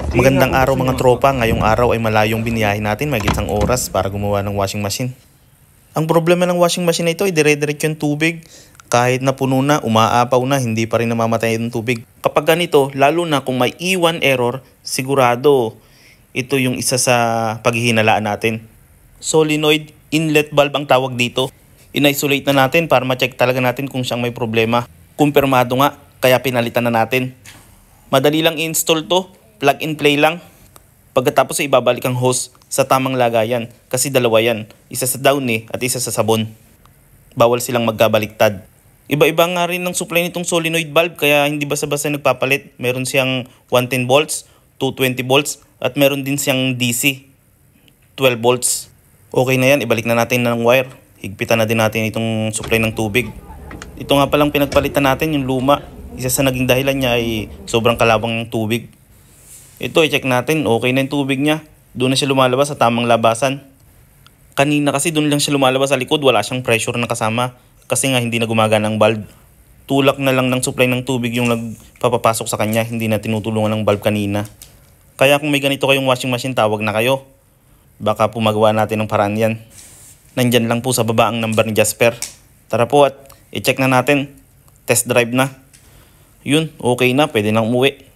Magandang araw mga tropa, ngayong araw ay malayong biniyahe natin, may isang oras para gumawa ng washing machine. Ang problema ng washing machine na ito ay dire-diretso yung tubig. Kahit na puno na, umaapaw na, hindi pa rin namamatay yung tubig. Kapag ganito, lalo na kung may E1 error, sigurado ito yung isa sa paghihinalaan natin. Solenoid inlet valve ang tawag dito. In-isolate na natin para ma-check talaga natin kung siyang may problema. Kumpirmado nga, kaya pinalitan na natin. Madali lang i-install to. Plug and play lang. Pagkatapos ay ibabalik ang hose sa tamang lagayan kasi dalawa yan. Isa sa downy at isa sa sabon. Bawal silang magkabaliktad. Iba-iba nga rin ng supply nitong solenoid valve kaya hindi basta-basta nagpapalit. Meron siyang 110 volts, 220 volts at meron din siyang DC 12 volts. Okay na yan, ibalik na natin ng wire. Higpitan na din natin itong supply ng tubig. Ito nga palang pinagpalitan natin yung luma. Isa sa naging dahilan niya ay sobrang kalawang ng tubig. Ito, i-check natin. Okay na yung tubig niya. Doon na siya lumalabas sa tamang labasan. Kanina kasi doon lang siya lumalabas sa likod. Wala siyang pressure na kasama. Kasi nga hindi na gumagana ang valve. Tulak na lang ng supply ng tubig yung nagpapapasok sa kanya. Hindi na tinutulungan ng valve kanina. Kaya kung may ganito kayong washing machine, tawag na kayo. Baka po magawa natin ng paraan yan. Nandyan lang po sa baba ang number ni Jasper. Tara po at i-check na natin. Test drive na. Yun, okay na. Pwede nang umuwi.